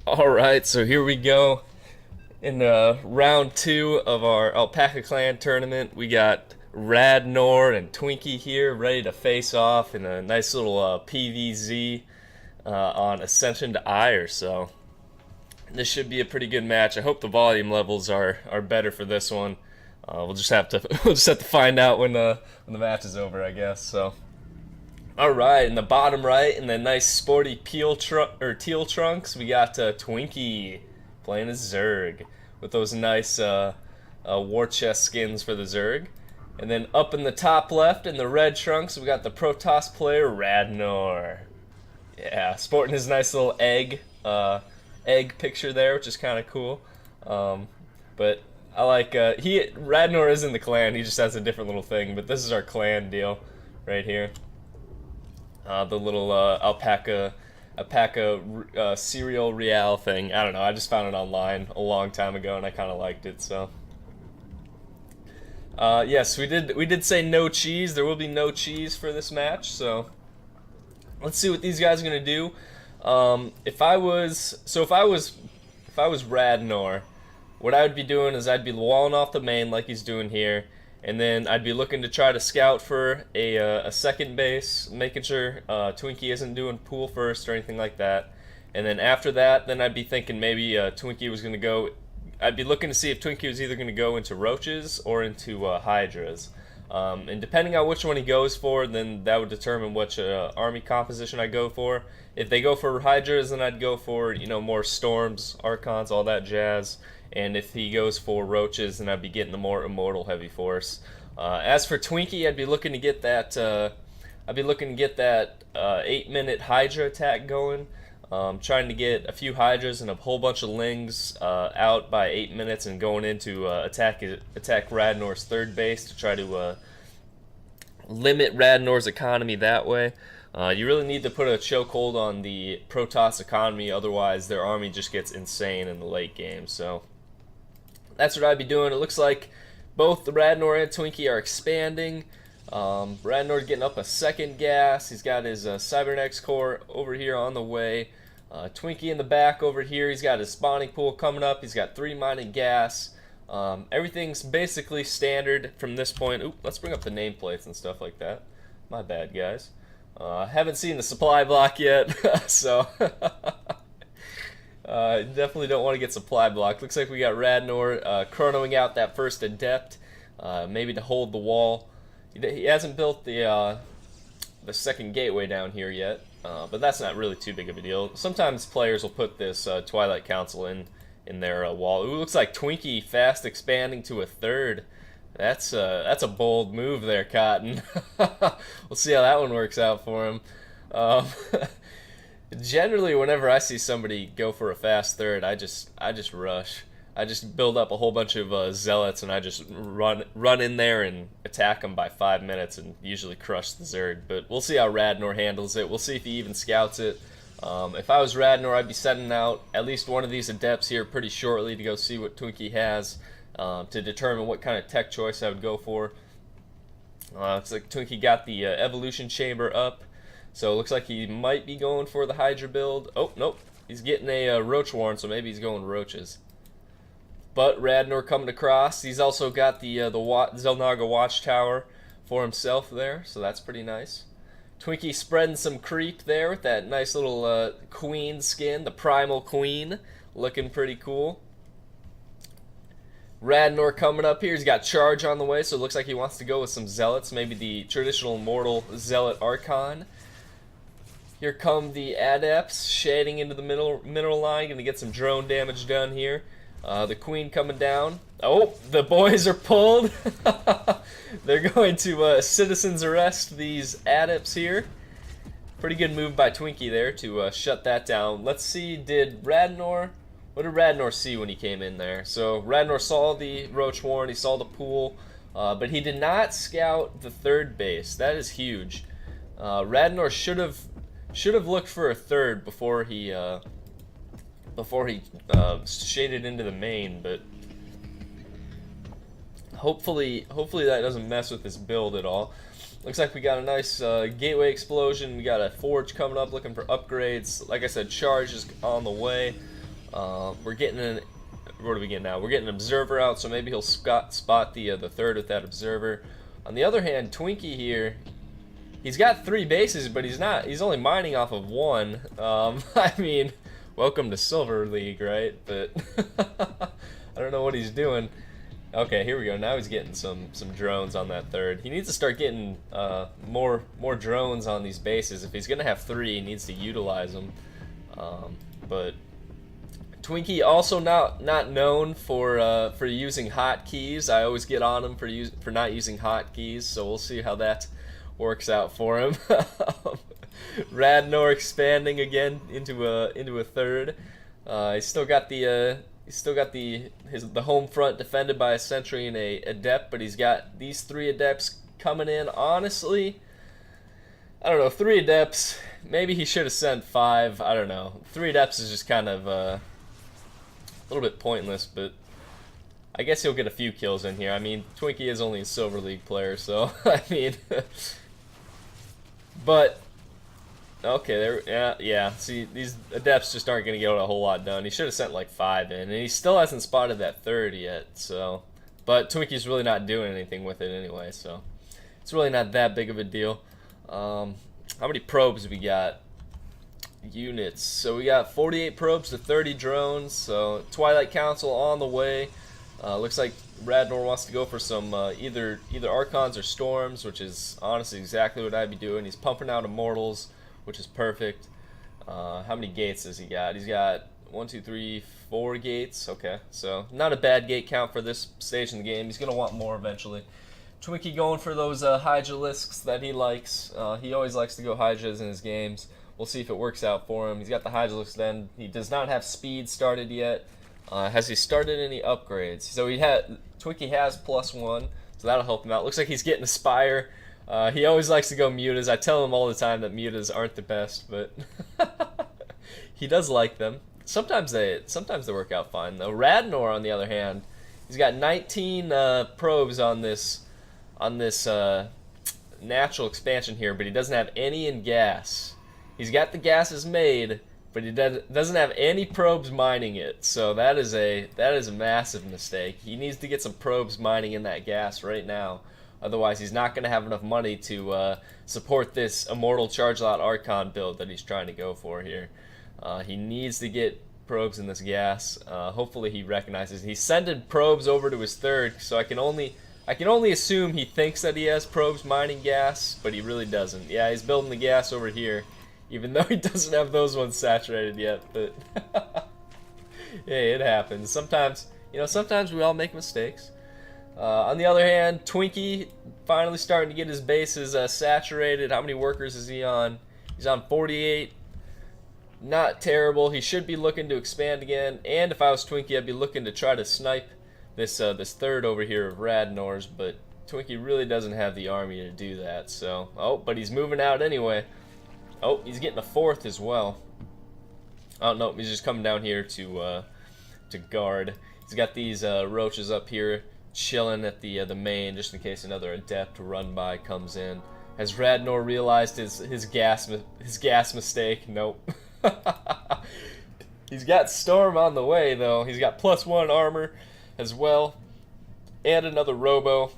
Alright, so here we go. In round 2 of our Alpaka Clan tournament, we got Radnor and Twinky here ready to face off in a nice little PvZ on Ascension to Ire. So this should be a pretty good match. I hope the volume levels are better for this one. We'll just have to find out when the match is over, I guess. So. Alright, in the bottom right, in the nice sporty teal trunks, we got Twinky playing as Zerg with those nice war chest skins for the Zerg. And then up in the top left, in the red trunks, we got the Protoss player Radnor. Yeah, sporting his nice little egg picture there, which is kind of cool. But I like Radnor is in the clan. He just has a different little thing. But this is our clan deal right here. The little alpaca cereal real thing. I don't know. I just found it online a long time ago, and I kind of liked it. So, yes, we did say no cheese. There will be no cheese for this match. So, let's see what these guys are gonna do. If I was Radnor, what I would be doing is I'd be walling off the main like he's doing here. And then I'd be looking to try to scout for a second base, making sure Twinky isn't doing pool first or anything like that. And then after that, then I'd be thinking maybe Twinky was going to go. I'd be looking to see if Twinky was either going to go into roaches or into hydras. And depending on which one he goes for, then that would determine which army composition I go for. If they go for hydras, then I'd go for more storms, archons, all that jazz. And if he goes for roaches, then I'd be getting the more immortal heavy force. As for Twinky, I'd be looking to get that. 8-minute Hydra attack going. Trying to get a few Hydras and a whole bunch of Lings out by 8 minutes and going into attack Radnor's third base to try to limit Radnor's economy that way. You really need to put a chokehold on the Protoss economy, otherwise their army just gets insane in the late game. So that's what I'd be doing. It looks like both the Radnor and Twinky are expanding. Radnor's getting up a second gas. He's got his Cybernetics core over here on the way. Twinky in the back over here. He's got his spawning pool coming up. He's got 3 mining gas. Everything's basically standard from this point. Oop, let's bring up the nameplates and stuff like that. My bad, guys. Haven't seen the supply block yet, so definitely don't want to get supply blocked. Looks like we got Radnor chronoing out that first adept, maybe to hold the wall. He hasn't built the second gateway down here yet, but that's not really too big of a deal. Sometimes players will put this Twilight Council in their wall. Ooh, looks like Twinky fast expanding to a third. That's a bold move there, Cotton. We'll see how that one works out for him. Generally, whenever I see somebody go for a fast third, I just rush. I just build up a whole bunch of zealots, and I just run in there and attack them by 5 minutes, and usually crush the Zerg. But we'll see how Radnor handles it. We'll see if he even scouts it. If I was Radnor, I'd be sending out at least one of these adepts here pretty shortly to go see what Twinky has. To determine what kind of tech choice I would go for. Looks like Twinky got the evolution chamber up, so it looks like he might be going for the Hydra build. Oh, nope, he's getting a roach warren, so maybe he's going roaches. But Radnor coming across. He's also got the Zelnaga watchtower for himself there, so that's pretty nice. Twinky spreading some creep there with that nice little queen skin, the primal queen, looking pretty cool. Radnor coming up here. He's got charge on the way, so it looks like he wants to go with some zealots, maybe the traditional immortal zealot archon. Here come the adepts shading into the middle line, gonna get some drone damage done here. The queen coming down. Oh, the boys are pulled. They're going to citizens arrest these adepts here. Pretty good move by Twinky there to shut that down. Let's see, what did Radnor see when he came in there? So Radnor saw the roach warren, he saw the pool, but he did not scout the third base. That is huge. Radnor should have looked for a third before he before he shaded into the main, but hopefully that doesn't mess with his build at all. Looks like we got a nice gateway explosion. We got a forge coming up looking for upgrades. Like I said, charge is on the way. We're getting an... What do we get now? We're getting an observer out, so maybe he'll spot the third with that observer. On the other hand, Twinky here, he's got 3 bases, but he's only mining off of 1. I mean, welcome to Silver League, right? But I don't know what he's doing. Okay, here we go. Now he's getting some drones on that third. He needs to start getting more drones on these bases. If he's gonna have 3, he needs to utilize them. But Twinky also not known for using hotkeys. I always get on him for not using hotkeys. So we'll see how that works out for him. Radnor expanding again into a third. He's still got the home front defended by a sentry and a adept, but he's got these 3 adepts coming in. Honestly, I don't know. 3 adepts. Maybe he should have sent 5. I don't know. 3 adepts is just kind of a little bit pointless, but I guess he'll get a few kills in here. I mean, Twinky is only a Silver League player, so I mean, but. Okay, yeah. See, these adepts just aren't going to get a whole lot done. He should have sent like 5 in, and he still hasn't spotted that third yet. So, but Twinky's really not doing anything with it anyway, so it's really not that big of a deal. How many probes we got? Units. So we got 48 probes to 30 drones. So Twilight Council on the way. Looks like Radnor wants to go for some either Archons or Storms, which is honestly exactly what I'd be doing. He's pumping out Immortals, which is perfect. How many gates does he got? He's got 1, 2, 3, 4 gates. Okay, so not a bad gate count for this stage in the game. He's gonna want more eventually. Twinky going for those Hydralisks that he likes. He always likes to go Hydras in his games. We'll see if it works out for him. He's got the Hydralisks then. He does not have speed started yet. Has he started any upgrades? So Twinky has +1, so that'll help him out. Looks like he's getting a Spire. He always likes to go mutas. I tell him all the time that mutas aren't the best, but he does like them. Sometimes they work out fine though. Radnor, on the other hand, he's got 19 probes on this natural expansion here, but he doesn't have any in gas. He's got the gases made, but he doesn't have any probes mining it. So that is a massive mistake. He needs to get some probes mining in that gas right now. Otherwise, he's not going to have enough money to support this Immortal Charge Lot Archon build that he's trying to go for here. He needs to get probes in this gas. Hopefully, he recognizes. He's sending probes over to his third, so I can only assume he thinks that he has probes mining gas, but he really doesn't. Yeah, he's building the gas over here, even though he doesn't have those ones saturated yet. But hey, it happens. Sometimes we all make mistakes. On the other hand, Twinky finally starting to get his bases saturated. How many workers is he on? He's on 48. Not terrible. He should be looking to expand again. And if I was Twinky, I'd be looking to try to snipe this third over here of Radnor's. But Twinky really doesn't have the army to do that. So, but he's moving out anyway. Oh, he's getting a 4th as well. Oh no, he's just coming down here to guard. He's got these roaches up here, chilling at the main, just in case another adept run by comes in. Has Radnor realized his gas mistake? Nope. He's got Storm on the way though. He's got +1 armor as well, and another Robo.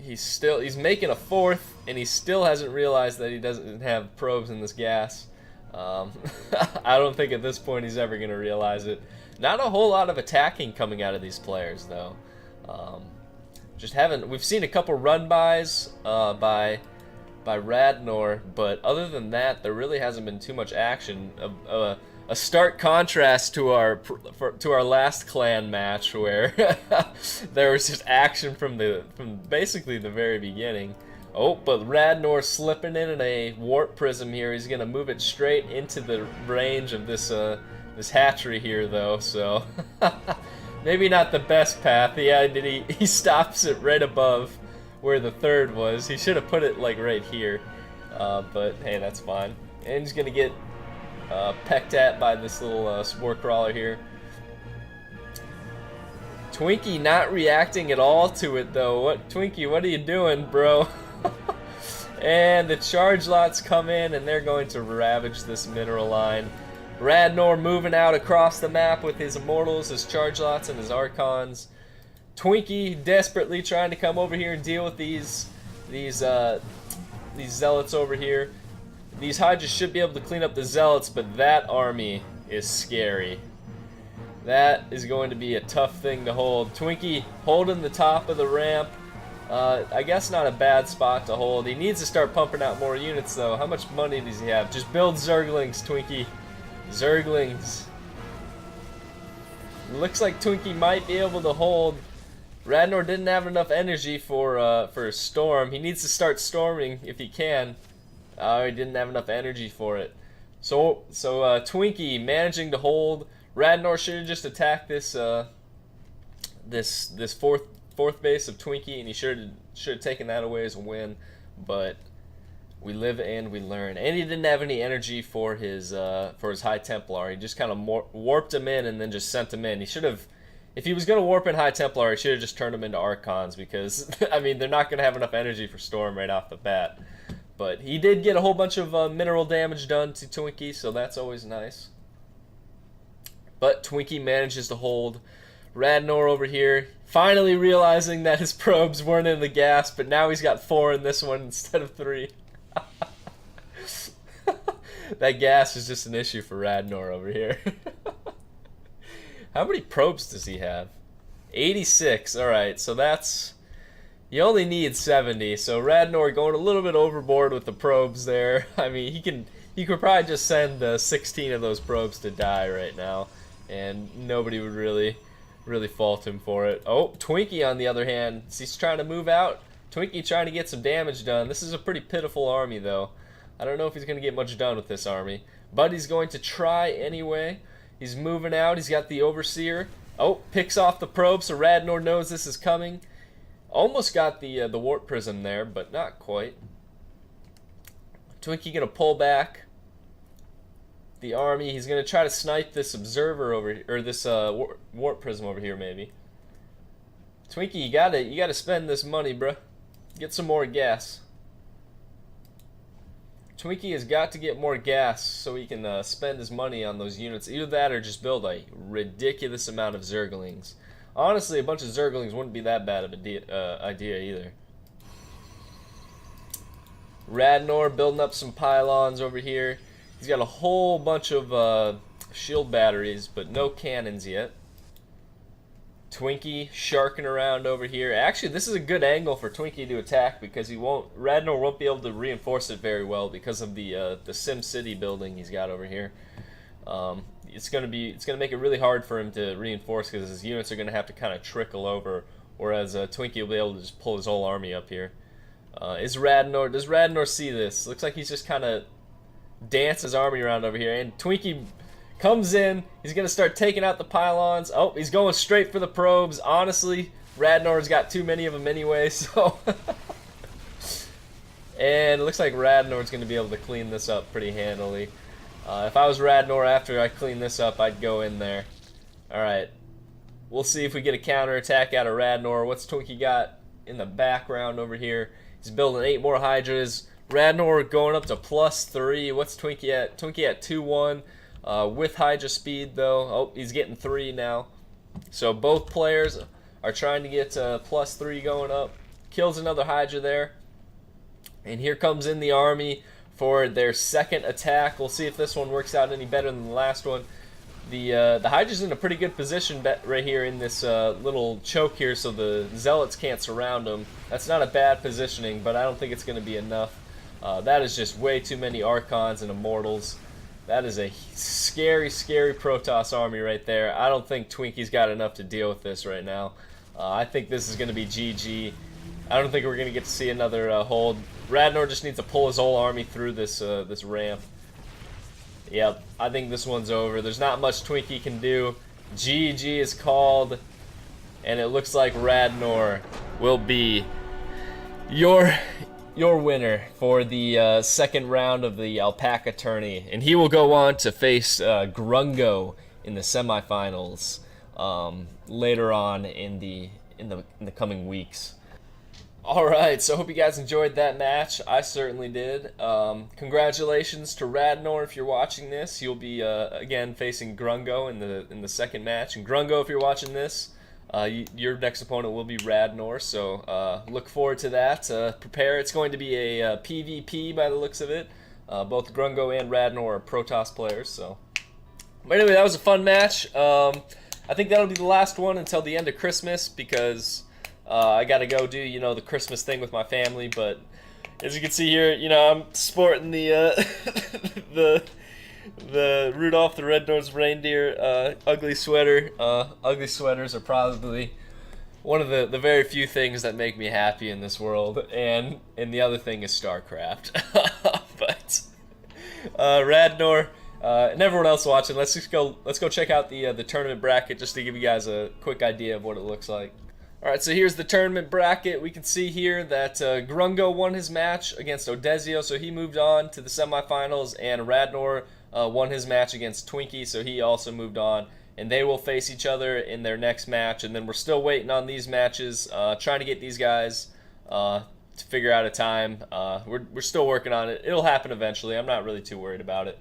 He's making a 4th, and he still hasn't realized that he doesn't have probes in this gas. I don't think at this point he's ever going to realize it. Not a whole lot of attacking coming out of these players, though. We've seen a couple run-bys by Radnor, but other than that, there really hasn't been too much action. A stark contrast to our last clan match, where there was just action from basically the very beginning. Oh, but Radnor slipping in a warp prism here. He's gonna move it straight into the range of this hatchery here, though. So maybe not the best path. Yeah, he stops it right above where the third was. He should have put it like right here. But hey, that's fine. And he's gonna get pecked at by this little spore crawler here. Twinky not reacting at all to it though. What, Twinky, what are you doing, bro? And the charge lots come in and they're going to ravage this mineral line. Radnor moving out across the map with his immortals, his charge lots, and his archons. Twinky desperately trying to come over here and deal with these zealots over here. These Hydras should be able to clean up the zealots, but that army is scary. That is going to be a tough thing to hold. Twinky holding the top of the ramp. I guess not a bad spot to hold. He needs to start pumping out more units though. How much money does he have? Just build Zerglings, Twinky. Zerglings. Looks like Twinky might be able to hold. Radnor didn't have enough energy for Storm. He needs to start storming if he can. He didn't have enough energy for it. So Twinky managing to hold. Radnor should have just attacked this this fourth base of Twinky, and he should have taken that away as a win. But we live and we learn. And he didn't have any energy for his High Templar. He just kind of warped him in and then just sent him in. He should have, if he was going to warp in High Templar, he should have just turned him into Archons, because I mean they're not going to have enough energy for Storm right off the bat. But he did get a whole bunch of mineral damage done to Twinky, so that's always nice. But Twinky manages to hold. Radnor over here, finally realizing that his probes weren't in the gas, but now he's got 4 in this one instead of 3. That gas is just an issue for Radnor over here. How many probes does he have? 86. Alright, so that's... You only need 70, so Radnor going a little bit overboard with the probes there. I mean, he could probably just send 16 of those probes to die right now, and nobody would really fault him for it. Oh, Twinky on the other hand, he's trying to move out. Twinky trying to get some damage done. This is a pretty pitiful army though. I don't know if he's going to get much done with this army, but he's going to try anyway. He's moving out. He's got the Overseer. Oh, picks off the probe, so Radnor knows this is coming. Almost got the Warp Prism there, but not quite. Twinky going to pull back the army. He's going to try to snipe this Observer over here, or this Warp Prism over here maybe. Twinky, you gotta spend this money, bruh. Get some more gas. Twinky has got to get more gas so he can spend his money on those units. Either that or just build a ridiculous amount of Zerglings. Honestly, a bunch of Zerglings wouldn't be that bad of an idea either. Radnor building up some pylons over here. He's got a whole bunch of shield batteries, but no cannons yet. Twinky sharking around over here. Actually, this is a good angle for Twinky to attack, because Radnor won't be able to reinforce it very well because of the Sim City building he's got over here. It's gonna make it really hard for him to reinforce, because his units are gonna have to kind of trickle over, whereas Twinky will be able to just pull his whole army up here. Does Radnor see this? Looks like he's just kind of dance his army around over here, and Twinky comes in. He's gonna start taking out the pylons. Oh, he's going straight for the probes. Honestly, Radnor's got too many of them anyway, so and it looks like Radnor's gonna be able to clean this up pretty handily. If I was Radnor, after I clean this up, I'd go in there. Alright, we'll see if we get a counterattack out of Radnor. What's Twinky got in the background over here? He's building 8 more Hydras. Radnor going up to +3. What's Twinky at? Twinky at 2-1 with Hydra speed though. Oh, he's getting 3 now. So both players are trying to get +3 going up. Kills another Hydra there. And here comes in the army for their second attack. We'll see if this one works out any better than the last one. The Hydra's in a pretty good position right here in this little choke here, so the Zealots can't surround them. That's not a bad positioning, but I don't think it's going to be enough. That is just way too many Archons and Immortals. That is a scary, scary Protoss army right there. I don't think Twinky's got enough to deal with this right now. I think this is going to be GG. I don't think we're going to get to see another hold. Radnor just needs to pull his whole army through this this ramp. Yep, I think this one's over. There's not much Twinky can do. GG is called, and it looks like Radnor will be your your winner for the second round of the Alpaka tourney, and he will go on to face Grungo in the semifinals later on in the coming weeks. All right, so I hope you guys enjoyed that match. I certainly did. Congratulations to Radnor if you're watching this. You'll be again facing Grungo in the second match. And Grungo, if you're watching this, your next opponent will be Radnor. So look forward to that. Prepare. It's going to be a PvP by the looks of it. Both Grungo and Radnor are Protoss players. So, but anyway, that was a fun match. I think that'll be the last one until the end of Christmas because I got to go do, the Christmas thing with my family, but as you can see here, I'm sporting the the Rudolph the Red-Nosed Reindeer ugly sweater. Ugly sweaters are probably one of the very few things that make me happy in this world, and the other thing is StarCraft. But Radnor and everyone else watching, let's go check out the tournament bracket just to give you guys a quick idea of what it looks like. Alright, so here's the tournament bracket. We can see here that Grungo won his match against Odezio, so he moved on to the semifinals, and Radnor won his match against Twinky, so he also moved on. And they will face each other in their next match, and then we're still waiting on these matches, trying to get these guys to figure out a time. We're still working on it. It'll happen eventually. I'm not really too worried about it.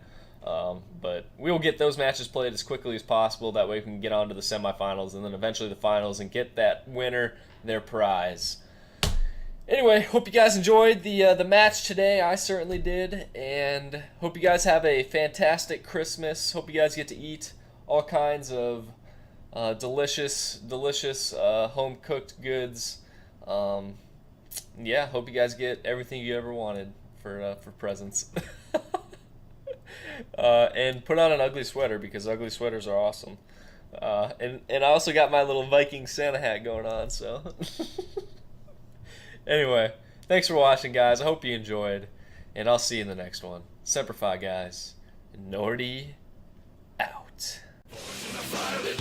But we will get those matches played as quickly as possible. That way we can get on to the semifinals and then eventually the finals and get that winner their prize. Anyway, hope you guys enjoyed the match today. I certainly did. And hope you guys have a fantastic Christmas. Hope you guys get to eat all kinds of delicious home-cooked goods. Yeah, hope you guys get everything you ever wanted for presents. And put on an ugly sweater because ugly sweaters are awesome. And I also got my little Viking Santa hat going on, so. Anyway, thanks for watching, guys. I hope you enjoyed, and I'll see you in the next one. Semper Fi, guys. Nordy out.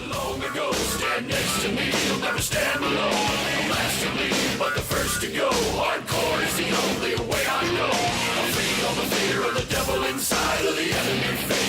Long ago, stand next to me, you'll never stand alone. No last to leave, but the first to go. Hardcore is the only way I know. I'll feel the fear of the devil inside of the enemy face.